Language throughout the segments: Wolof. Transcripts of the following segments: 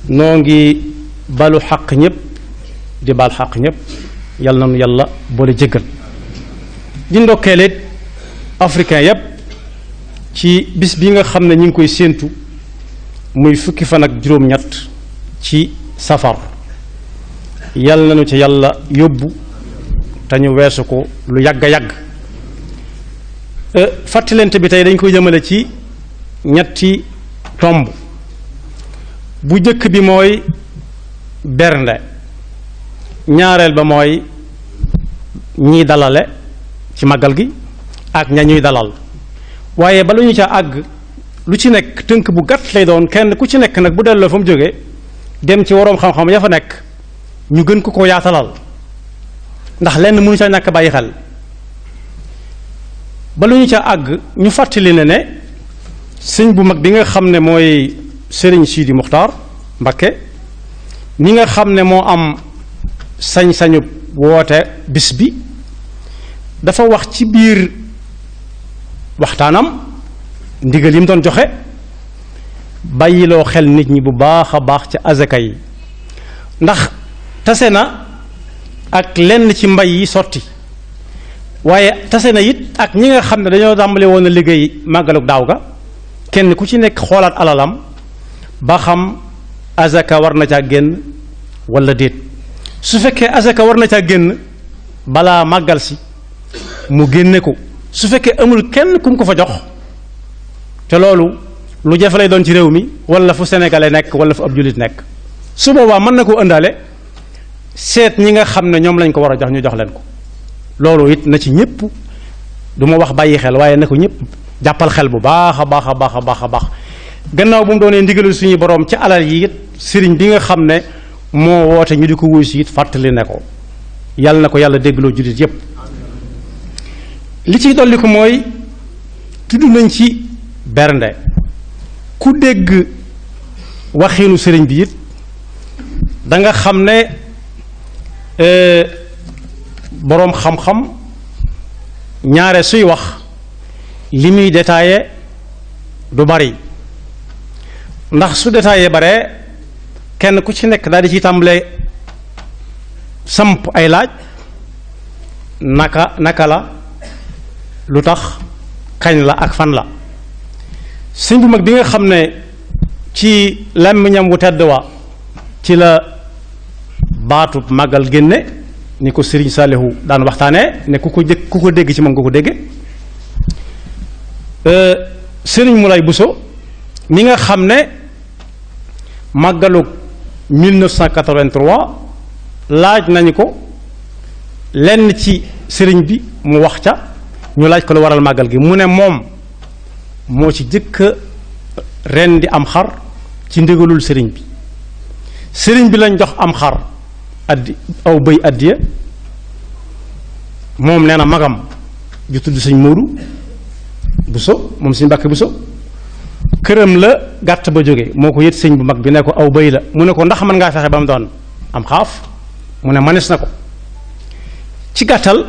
noo ngi balu xaq ñëpp di bal xaq ñëpp yàlla na nu yàlla boole jéggal di ndokkeelit africain yépp ci bis bi nga xam ne ñu ngi koy séentu muy fukki fan ak juróom-ñett ci safar yàlla nañu ci yàlla yóbbu te ñu weesu ko lu yàgg a yàgg fàttalente bi tey dañ koy jëmale ci ñetti tomb bu jëkk bi mooy bernde ñaareel ba mooy ñiy dalale ci màggal gi ak ña ñuy dalal waaye bala ñu ca àgg lu ci nekk tënk bu gàtt lay doon kenn ku ci nekk nag bu delloo fa mu jógee dem ci waroom xam-xam ya fa nekk ñu gën ko yaatalal ndax lenn mënu ca ñàkk bàyyi xel bala ñu ca àgg ñu fàttali ne sëñ bu mag bi nga xam ne mooy Sëriñ Sidi Muxtaar Mbakke ni nga xam ne moo am sañ-sañu woote bis bi dafa wax ci biir waxtaanam ndigal yi mu doon joxe bàyyiloo xel nit ñi bu baax a baax ci azaka yi ndax tase na ak lenn ci mbay yi sotti waaye tase na it ak ñi nga xam ne dañoo tàmbale woon a liggéey màggaluk daaw ga kenn ku ci nekk xoolaat alalam ba xam azaka war na caa génn wala déet su fekkee azaka war na caa génn balaa màggal si mu génne ko su fekkee amul kenn ku mu ko fa jox te loolu lu jafe lay doon ci réew mi wala fu sénégalais nekk wala fu ab jullit nekk su boobaa mën na koo ëndaale seet ñi nga xam ne ñoom lañ ko war a jox ñu jox leen ko loolu it na ci ñëpp du ma wax bàyyi xel waaye na ko ñëpp jàppal xel bu baax a baax a baax a baax a baax gannaaw bu mu doonee ndigalul suñu borom ci alal yi it sëriñ bi nga xam ne moo woote ñu di ko wuy si it fàttali ne ko yàlla na ko yàlla déggloo jullit yépp li ciy dolli ko mooy tudd nañ ci bernde ku dégg waxiinu sëriñ bi it da nga xam ne boroom xam-xam ñaare suy wax li muy détaillé du bari ndax su détaillé bare kenn ku ci nekk daal di ci tàmbalee samp ay laaj naka la lu tax kañ la ak fan la sëñ bu mag bi nga xam ne ci làmmiñam wu tedd wa ci la baatu màggal génne ni ko Sëriñ Saalihu daan waxtaanee ne ku ko dégg ci moom nga ko dégge Sëriñ Moulay Bousso mi nga xam ne màggalu 1983 laaj nañu ko lenn ci sëriñ bi mu wax ca ñu laaj ko lu waral màggal gi mu ne moom moo ci jëkk ren di am xar ci ndigalul sëriñ bi lañ jox am xar addi aw bëy addiya moom nee na magam ju tudd sëñ Moodu Buso moom sëñ Mbàkke Buso këram la gàtt ba jóge moo ko yët sëñ bu mag bi ne ko aw bëy la mu ne ko ndax mën ngaa fexe ba mu doon am xaaf mu ne manes na ko ci gàttal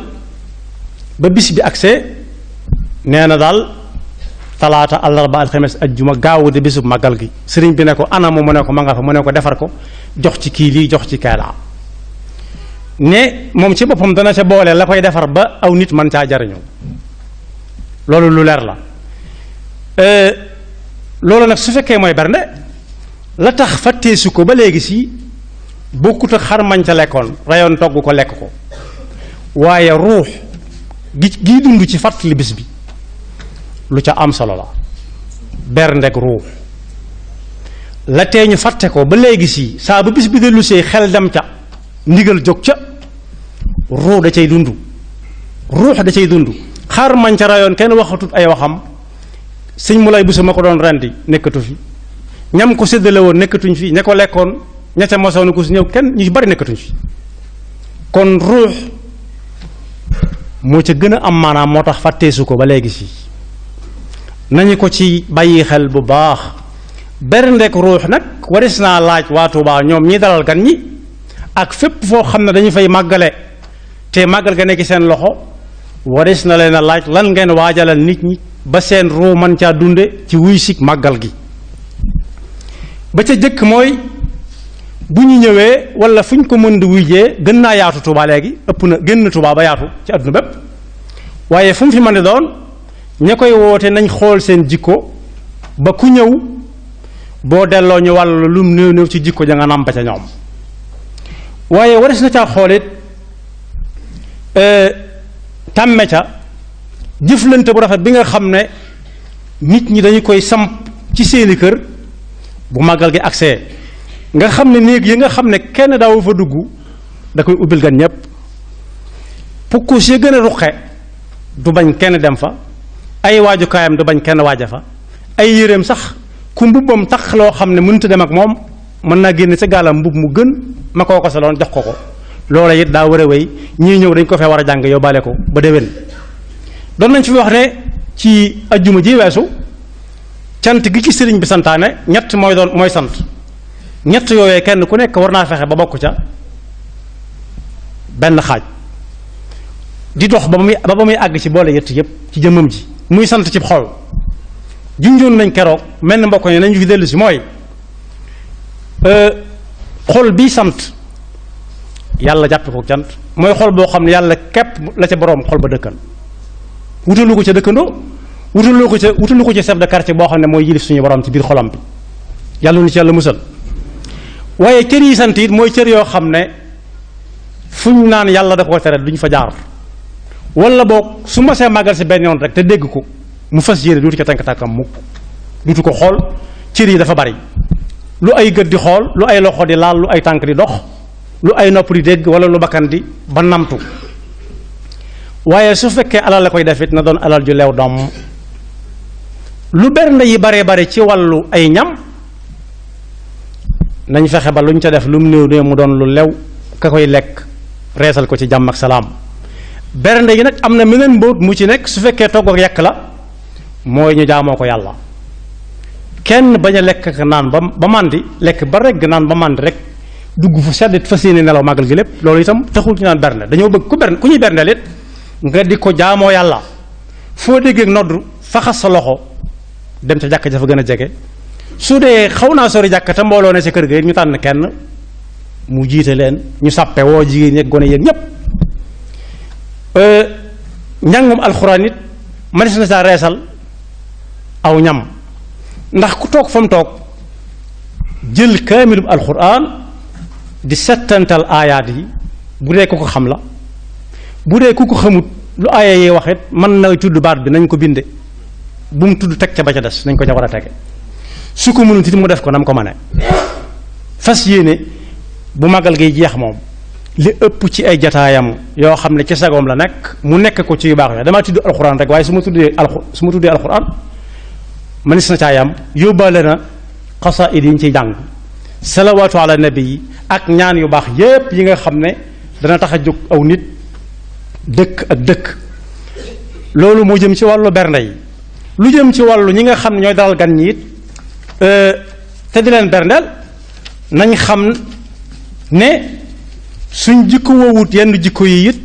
ba bis bi agsee nee na daal talaata àllarba alxames ajjuma gaawu de bisub màggal gi sëriñ bi ne ko anamu mu ne ko ma nga fa mu ne ko defar ko jox ci kii lii jox ci kaala ne moom ci boppam dana ca boole la koy defar ba aw nit man caa jariñu loolu lu leer la loolu nag su fekkee mooy bernde la tax fàtteesu ko ba léegi si bokkut ak xar mañ ca lekkoon rayoon togg ko lekk ko waaye ruux gi dund ci fàttali bis bi lu ca am solo la berndeg ruux la tee ñu fàtte ko ba léegi si saa bu bis bi dellu see xel dem ca ndigal jóg ca ruux da cay dund ruux da cay dund xar mañ ca rayoon kenn waxatut ay waxam sëñ Moulay Bousso ma ko doon rendi nekkatu fi ñam ko séddale woon nekkatuñ fi ña ko lekkoon ña ca mosoon ko si ñëw kenn ñu bari nekkatuñ fi kon ruux moo ca gën a am maanaam moo tax fàtteesu ko ba léegi si nañu ko ci bàyyi xel bu baax berndek ruux nag waris naa laaj waa Tuubaa ñoom ñi dalal gan ñi ak fépp foo xam ne dañu fay màggale te màggal ga nekk seen loxo waris na leen a laaj lan ngeen waajalal nit ñi ba seen ruu man caa dunde ci wuy sik màggal gi ba ca jëkk mooy bu ñu ñëwee wala fu ñu ko mën di wujjee gën naa yaatu Touba léegi ëpp na génn Touba ba yaatu ci àdduna bépp waaye fu mu fi mën di doon ña koy woote nañ xool seen jikko ba ku ñëw boo delloo ñu wàll lu mu néew néew ci jikko ja nga nàmpa ca ñoom waaye wares na caa xoolit tàmme ca jëflante bu rafet bi nga xam ne nit ñi dañu koy samp ci seeni kër bu màggal gi accès nga xam ne néeg yi nga xam ne kenn daawu fa dugg da koy ubbil gan ñépp pukkus yi gën a ruqe du bañ kenn dem fa ay waajukaayam du bañ kenn waaja fa ay yéreem sax ku mbubbam tax loo xam ne mënut a dem ak moom mën naa génne sa gaalam mbubb mu gën ma koo ko saloon jox ko loola it daa war a wéy ñii ñëw dañ ko fee war a jàng yóbbaale ko ba déwén doon nañ fi wax ne ci ajjuma ji weesu cant gi ci sëriñ bi santaane ñett mooy sant ñett yooyee kenn ku nekk war naa fexe ba bokk ca benn xaaj di dox ba muy àgg ci boole yett yépp ci jëmmam ji muy sant ci xol junjoon nañ keroog mel ni mbokk yi nañu fi dellu si mooy xol bii sant yàlla jàppe ko cant mooy xol boo xam ne yàlla képp la ca boroom xol ba dëkkal wutalu ko ca dëkkandoo wutalu ko ca chef de quartier boo xam ne mooy yilif suñu borom ci biir xolam bi yàlla nu ci yàlla musal waaye cër yi sant it mooy cër yoo xam ne fuñ naan yàlla da ko tere duñ fa jaar wala boog su ma see màggal si benn yoon rek te dégg ko mu fas yéene duutu ca tànk tànkam mukk duutu ko xool cër yi dafa bari lu ay gët di xool lu ay loxo di laal lu ay tànk di dox lu ay nopp di dégg wala lu bakkan di ba namtu waaye su fekkee alal la koy def it na doon alal ju leew doom lu bernde yi bare bare ci wàllu ay ñam nañ fexe ba lu ñu ca def lu mu néew néew mu doon lu lew ka koy lekk reesal ko ci jàmm ak salaam bernde yi nag am na meneen mbóot mu ci nekk su fekkee togg ak yekk la mooy ñu jaamoo ko yàlla kenn bañ a lekk ak naan ba màndi lekk ba regg naan ba màndi rek dugg fu sedd fas yéene nelaw màggal gi lépp loolu itam taxul ñu naan bernde dañoo bëgg ku ñuy berndeel it nga di ko jaamoo yàlla foo déggee noddu faxas sa loxo dem ca jàkk jafa gën a jege su dee xaw naa sori jàkk te mbooloo ne sa kër ga it ñu tànn kenn mu jiite leen ñu sàppe woo jigéen ñi gone yéen ñépp njàngum alxuraan it manis na saa reesal aw ñam ndax ku toog fa mu toog jël kaamilub alxuraan di settantal aayaat yi bu dee ku ko xam la bu dee ku ko xamut lu aaya yi wax it mën na tudd baat bi nañ ko binde bu mu tudd teg ca ba ca des nañ ko ca war a tege su ko mënut it mu def ko nam ko mane fas yéene bu magal gi jeex moom li ëpp ci ay jataayam yoo xam ne ci sagoom la nekk mu nekk ko ci yu baax yooyu damaa tudd alxuraan rek waaye su ma tuddee alxuraan manis na caayam yóbbaale na xasaayid yi ñu ciy jàng salawaatu ala nabi yi ak ñaan yu baax yépp yi nga xam ne dana tax a jóg aw nit dëkk ak dëkk loolu moo jëm ci wàllu bernde yi lu jëm ci wàllu ñi nga xam ne ñooy dalal gan ñi it te di leen berndeel nañ xam ne suñ jikko woowut yenn jikko yi it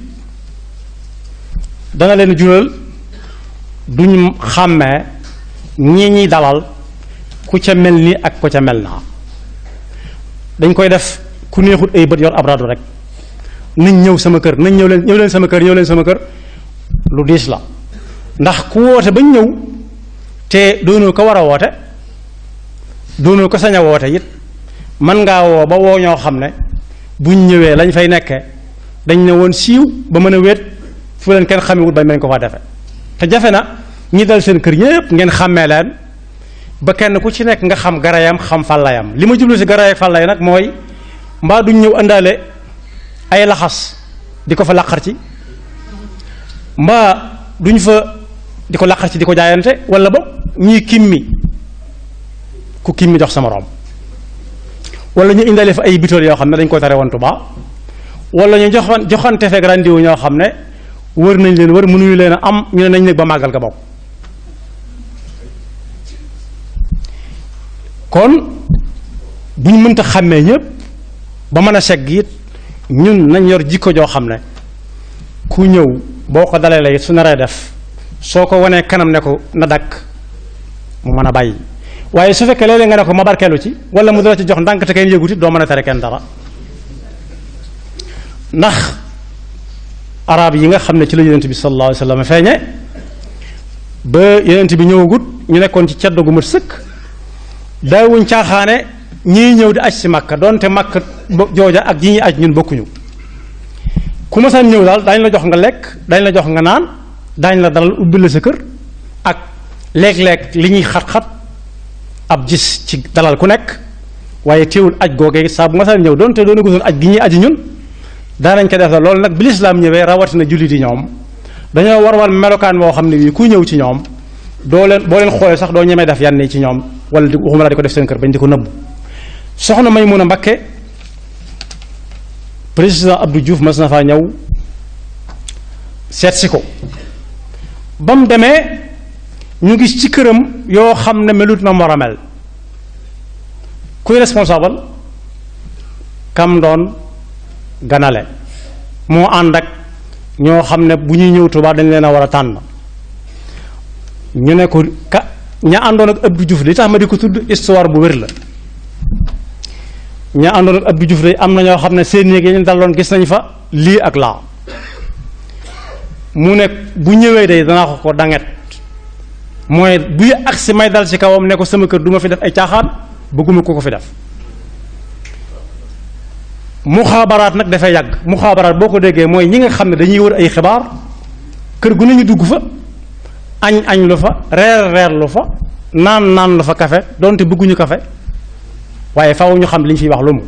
dana leen jural duñ xàmmee ñii ñuy dalal ku ca mel nii ak ku ca mel naa dañ koy def ku neexut ay bët yor ab raadu rek nañ ñëw sama kër nañ ñëw leen sama kër ñëw leen sama kër lu diis la ndax ku woote bañ ñëw te doonoo ko war a woote doonoo ko sañ a woote it mën ngaa woo ba woo ñoo xam ne buñ ñëwee lañ fay nekkee dañ ne woon siiw ba mën a wéet fu leen kenn xamewut bañ mañ ko faa defe te jafe na ñi dal seen kër yépp ngeen xàmmee leen ba kenn ku ci nekk nga xam garayam xam fàllayam li ma jublu si garay ak fàllay nag mooy mbaa duñ ñëw àndaale ay laxas di ko fa laqar ci mbaa duñ fa di ko laqar ci di ko jaayante wala ba ñii kimmi ku kimmi jox sa moroom wala ñu indale fa ay bitool yoo xam ne dañ ko tere woon Tuubaa wala ñu joxante fekk rendez-vous ñoo xam ne wër nañ leen wër mënuñu leen a am ñu ne nañ nekk ba màggal ga bokk kon bu ñu mënta xàmmee ñëpp ba mën a segg it ñun nañ yor jikko joo xam ne ku ñëw boo ko dalee la it su naree def soo ko wanee kanam ne ko na dakk mu mën a bàyyi waaye su fekkee léeg-léeg nga ne ko ma barkeelu ci wala mu dala ci jox ndànk te kenn yëguti doo mën a tere kenn dara ndax arab yi nga xam ne ci la yonent bi sallallahu alayhi wa sallam feeñe ba yonent bi ñëwagut ñu nekkoon ci ceddo gu mat sëkk daawuñ caaxaane ñii ñëw di aj si Makka doonte Makka jooja ak yi ñuy aj ñun bokkuñu ku ma saan ñëw daal daañu la jox nga lekk daañu la jox nga naan daañu la dalal ubbi la sa kër ak léeg-léeg li ñuy xat-xat ab gis ci dalal ku nekk waaye teewul aj googee saa bu ma saan ñëw doonte doona gusoon aj gi ñuy aji ñun daanañ ko def la loolu nag bi lislaam ñëwee rawatina jullit yi ñoom dañoo war melokaan boo xam ne bii ku ñëw ci ñoom boo leen xoolee sax doo ñemee def yenn ci ñoom wala di waxuma la di ko def seen kër bañ di ko nëbbu soxna Maymuna Mbakke président Abdou Diouf mas na faa ñëw seet si ko ba mu demee ñu gis ci këram yoo xam ne melut na war a mel kuy responsable kam doon ganale moo ànd ak ñoo xam ne bu ñuy ñëw Tuubaa dañ leen a war a tànn ñu ne ko ña àndoon ak Abdou Diouf li tax ma di ko tudd histoire bu wér la ña àndoon ak Abdou Diouf de am na ñoo xam ne seen néeg yi ñu daloon gis nañ fa lii ak laa mu ne bu ñëwee de danaa ko danget mooy buy agsi may dal ci kawam ne ko sama kër du ma fi def ay caaxaan bëgguma ko fi def muxaabaraat nag dafay yàgg muxaabaraat boo ko déggee mooy ñi nga xam ne dañuy wër ay xibaar kër gu nañu dugg fa añ lu fa reer lu fa naan lu fa kafe donte bëgguñu kafe waaye faaw ñu xam li ñu fiy wax lu mu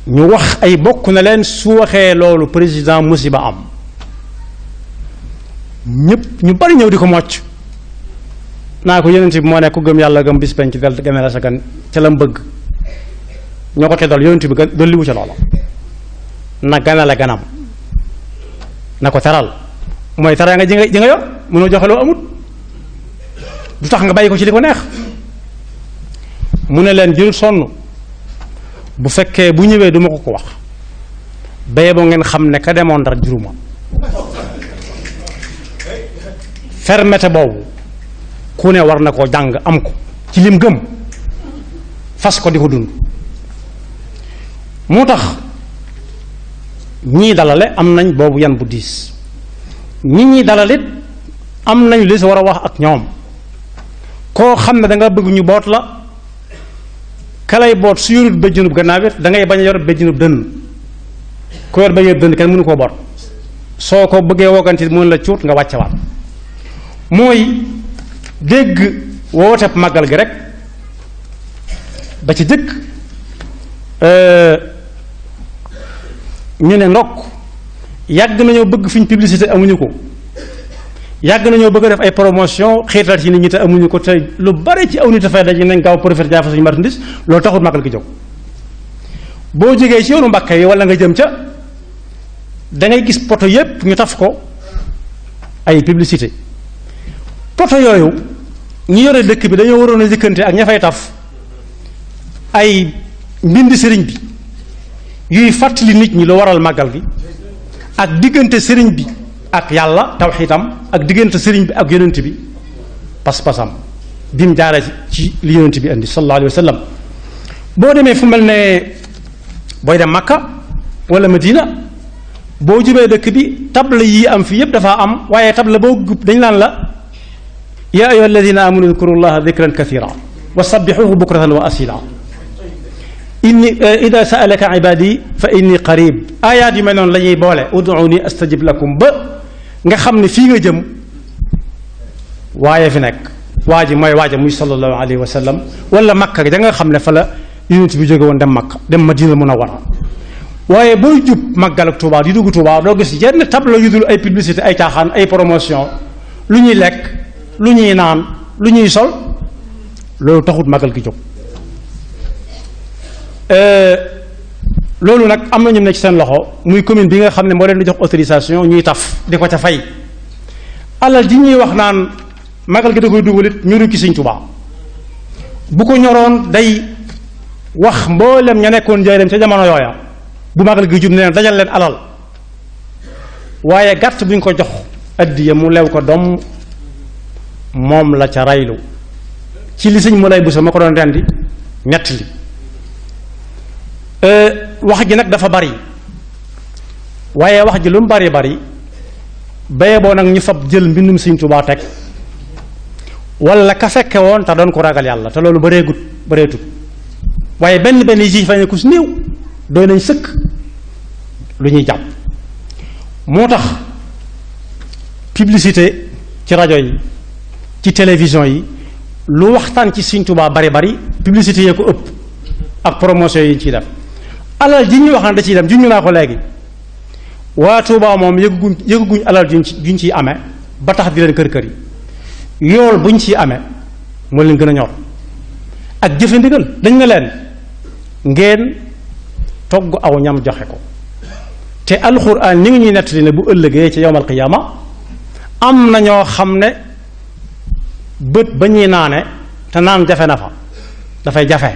ñu wax ay bokk na leen su waxee loolu président musiba am ñëpp ñu bari ñëw di ko mocc naa ko yonent bi moo ne ku gëm yàlla gëm bis penc del gëme la sa gan ca la mu bëgg ñoo ko ca dal yonent bi dolliwu ca loola na ganale ganam na ko teral mooy teral nga ji nga yor mënoo joxe loo amut du tax nga bàyyi ko ci li ko neex mu ne leen jël sonn bu fekkee bu ñëwee duma ko wax baye boo ngeen xam ne ka demoon Ndar juruma fermeté boobu ku ne war na koo jàng am ko ci lim gëm fas ko di ko dund moo tax ñii dalale am nañ boobu yan bu diis ñi dalalit am nañ li si war a wax ak ñoom koo xam ne danga bëgg ñu boot la kalay boot su yorut béjjunub gannaaw it da ngay bañ a yor béjjunub dënn ku yor béjjunub dënn kenn mënu koo boot soo ko bëggee wogganti mën la cuut nga wàccewaat mooy dégg wooteb màggal gi rek ba ci jëkk ñu ne ndokk yàgg nañoo bëgg fi ñu publicité amuñu ko yàgg nañoo bëgg a def ay promotion xiirtal ci nit ñi te amuñu ko te lu bari ci aw nit dafay daje nañ gaaw profité jaay fa suñu marchandise loolu taxul màggal gi jóg boo jógee ci yoonu Mbàkke yi wala nga jëm ca dangay gis poto yépp ñu taf ko ay publicité poto yooyu ñu yore dëkk bi dañoo waroon a jëkkante ak ña fay taf ay mbind sëriñ bi yuy fàttali nit ñi lu waral màggal gi ak diggante sëriñ bi ak yàlla tawxiitam ak diggante sëriñ bi ak yonent bi pas-pasam bi mu jaaree ci li yonent bi indi sallallahu alayhi wa sallam boo demee fu mel ne booy dem Makka wala Madina boo jubee dëkk bi table yi am fii yépp dafa am waaye table boo gub dañ naan la yaa ayyuha alladina amanu udkuru llaha dikran kathira wa sabbixuhu bukratan wa asila inni ida saalaka ibadi fa inni qarib ayaat yu mel noonu la ñuy boole ud'uni astajib lakum ba nga xam ne fii nga jëm waaye fi nekk waa ji mooy waaja muy sallallahu alayhi wa sallam wala makka da nga xam ne fa la yonent bi jóge woon dem makka dem madina munawwara waaye booy jub màggal ak Tuubaa di dugg Tuubaa doo gis yenn tableau yu dul ay publicité ay caaxaan ay promotion lu ñuy lekk lu ñuy naan lu ñuy sol loolu taxut màggal gi jóg loolu nag am na ñu ne ci seen loxo muy commune bi nga xam ne moo leen di jox autorisation ñuy taf di ko ca fay alal ji ñuy wax naan magal gi da koy dugalit ñuru ci Sëñ Tuubaa bu ko ñoroon day wax mboolem ña nekkoon njaareem ca jamono yooya bu magal gi jub ne leen dajal leen alal waaye gàtt bu ñu ko jox addiya mu lew ko doom moom la ca raylu ci li sëñ Moulay Bousso ma ko doon rendi ñett li wax ji nag dafa bari waaye wax ji lu mu bari bari baye boo nag ñu fab jël mbindum sëñ Tuubaa teg wala ka fekke woon te doon ko ragal yàlla te loolu bareetut waaye benn yi ci fa ne ku si néew doy nañ sëkk lu ñuy jàpp moo tax publicité ci rajo yi ci télévision yi lu waxtaan ci sëñ Tuubaa bari publicité yee ko ëpp ak promotion yi ciy def alal ji ñuy wax na da ciy dem juñu naa ko léegi waa Tuubaa moom yëguguñ alal juñ ciy amee ba tax di leen kër yi yool buñ ciy amee moo leen gën a ñor ak jëfe ndigal dañ ne leen ngeen togg aw ñam joxe ko te alxuraan ni ngi ñuy nettali ne bu ëllëgee ci yowmal qiyaama am na ñoo xam ne bët ba ñuy naane te naan jafe na fa dafay jafe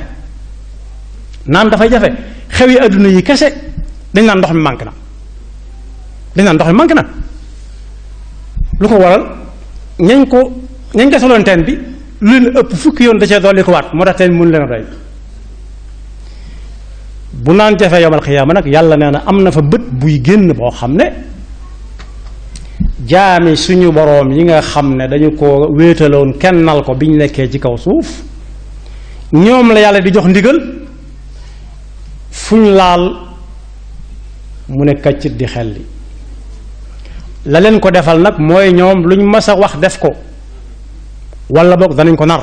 naan dafay jafe xew yi adduna yi kese dañ naan ndox mi manqué na lu ko waral ñañ ko soloon teen bi lu leen ëpp fukki yoon da cee dolli ko waat moo tax teen mënu leen doy bu naan jafe yowmal xiyaama nag yàlla nee na am na fa bët buy génn boo xam ne jaami suñu boroom yi nga xam ne dañu ko wéetaloon kennal ko bi ñu nekkee ci kaw suuf ñoom la yàlla di jox ndigal fuñ laal mu ne kaccit di xelli la leen ko defal nag mooy ñoom luñ mas a wax def ko walla boog danañ ko nar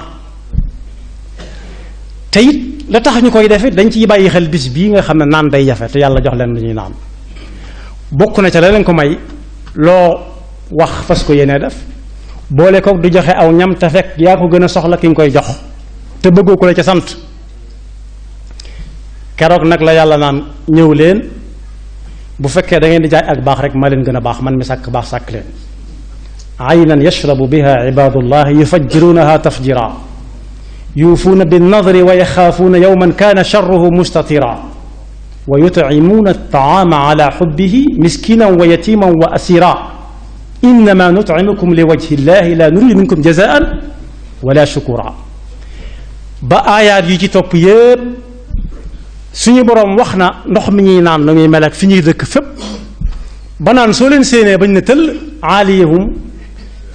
te it la tax ñu koy defit dañ ciy bàyyi xel bis bii nga xam ne naan day jafe te yàlla jox leen lu ñuy naan bokk na ca la leen ko may loo wax fas ko yéenee def boole ko du joxe aw ñam te fekk yaa ko gën a soxla ki nga koy jox te bëggoo ko la ca sant keroog nag la yàlla naan ñëw leen bu fekkee da ngeen di jaay ak baax rek maa leen gën a baax man mi sàkk baax sàkk leen aynan yashrabu biha ibadullah yufajjirunaha tafjira yuufuuna binnadri wa yaxaafuuna yowman kaana charruhu mustatira wa yutcimuuna altaama ala xubbihi miskinan wa yatiman wa asira innama nutcimukum li wajhi llahi la nuridu minkum jazaan wala shukura ba aayaat yi ci topp yépp suñu boroom wax na ndox mi ñuy naan la muy mel ak fi ñuy dëkk fépp ba naan soo leen séenee bañ ne tëll aaliyahum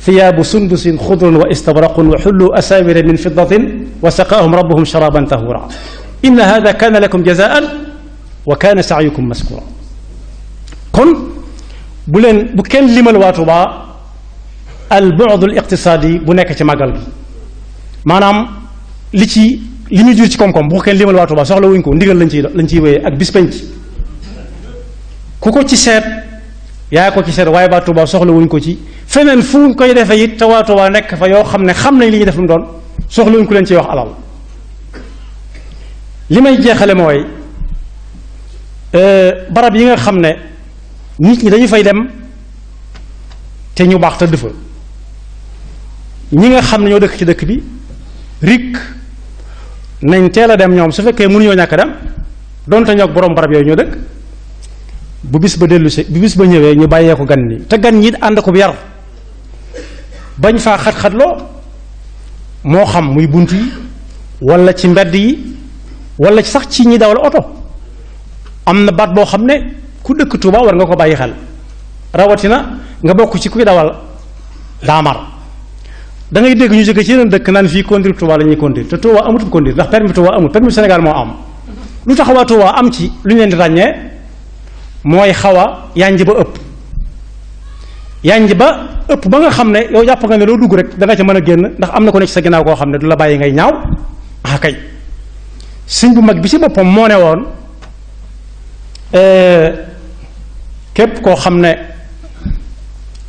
thiyaabu sundusin xudrun wa istabraqun wa xullu asaawira min fiddatin wa saqaahum rabbuhum sharaban tahura inna hada kaana lakum jazaan wa kaana saayukum maskura kon bu kenn limal waa Tuubaa al bu'd al iqtisaadi bu nekk ci màggal gi maanaam li ñu jur ci koom-koom bu ko kenn limal waa Tuubaa soxla wuñ ko ndigal lañ ciy wéyee ak bis penc ku ko ci seet yaa ko ci seet waaye waa Tuubaa soxla wuñ ko ci feneen fu ñu koy defee it te waa Tuubaa nekk fa yoo xam ne xam nañ li ñuy def lu mu doon soxla wuñ ko leen ciy wax alal li may jeexale mooy barab yi nga xam ne nit ñi dañu fay dem te ñu baax tëdd fa ñi nga xam ne ñoo dëkk ci dëkk bi rik nañ teel a dem ñoom su fekkee mënuñoo ñàkk dem donte ñoo borom barab yooyu ñoo dëkk bu bis ba dellu si bu bis ba ñëwee ñu bàyyee ko gan ñi te gan ñi ànd ko bu yar bañ faa xat-xatloo moo xam muy bunt yi wala ci mbedd yi wala sax ci ñi dawal oto am na baat boo xam ne ku dëkk Tuuba war nga ko bàyyi xel rawatina nga bokk ci kuy dawal daamar da ngay dégg ñu jóge ci yeneen dëkk naan fii conduire Tuuba la ñuy conduire te Tuuba amutul conduire ndax permis Tuuba amul permis Sénégal moo am lu tax waa Tuuba am ci lu ñu leen di ràññee mooy xaw a yanj ba ëpp ba nga xam ne yow jàpp nga ne loo dugg rek danga ca mën a génn ndax am na ko nekk ci sa ginnaaw koo xam ne du la bàyyi ngay ñaaw ah kay sëñ bu mag bi ci boppam moo ne woon képp koo xam ne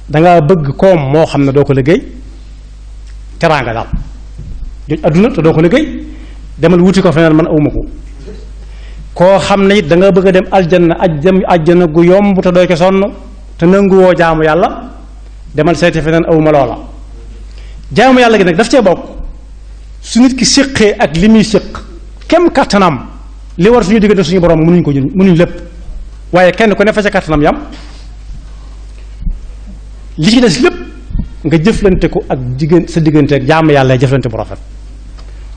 danga bëgg koom moo xam ne doo ko liggéey teraanga daal joj adduna te doo ko liggéey demal wuti ko feneen man awma ko koo xam ne it da nga bëgg a dem aljana gu yomb te doo ko sonn te nanguwoo jaamu yàlla demal seeti feneen awma loola jaamu yàlla gi nag daf cee bokk su nit ki séqee ak li muy séq kem kàttanam li war suñu diggante suñu borom mënuñ lépp waaye kenn ku ne fa ca kàttanam yam li ci des lépp nga jëflante ko ak sa diggante ak jaamu yàlla jëflante bu rafet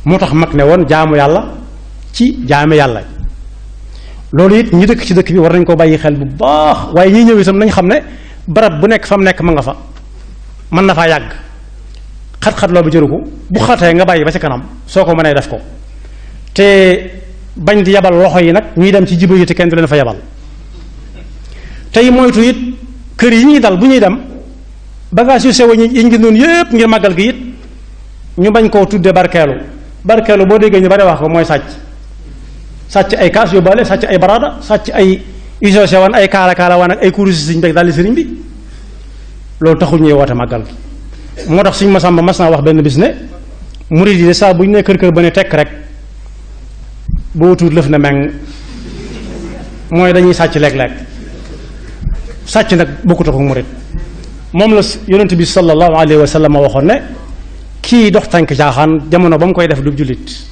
moo tax mag ne woon jaamu yàlla ci jaame yàlla. loolu it ñi dëkk ci dëkk bi war nañ ko bàyyi xel bu baax waaye ñi ñëw itam nañ xam ne barab bu nekk fa mu nekk ma nga fa mën na faa yàgg xat-xat loolu jëru ko bu xatee nga bàyyi ba ci kanam soo ko mënee def ko te bañ di yabal loxo yi nag ñuy dem ci jiba yi te kenn du leen fa yabal tey moytu it kër yi ñuy dal bu ñuy dem bagage yu sew yi ñu gënoon yépp ngir màggal gi it ñu bañ koo tudde barkeelu boo déggee ñu bari wax ko mooy sàcc ay kaas yóbbaale sàcc ay baraada sàcc ay iso sewan ay kaala waan ak ay kurusi sëriñ bi daldi sëriñ bi loolu taxul ñuy woote màggal gi moo tax suñ Masamba mas naa wax benn bis ne murid yi de saa bu ñu ne kër ba ne tekk rek boo tuut lëf na meng mooy dañuy sàcc léeg-léeg sàcc nag bokkut ak murid moom la yonent bi sallallahu alayhi wa sallam waxoon ne kii dox tànk caaxaan jamono ba mu koy def du jullit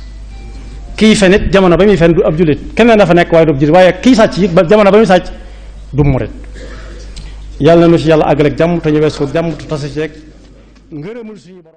kii fen it jamono ba muy fen du ab jullit keneen dafa nekk waaye du ab jullit waaye kii sàcc it ba jamono ba muy sàcc du murit yàlla na nu ci yàlla àggale ak jàmm te ñu wees ko jàmm te tase ci rek ngërëmul suñu borom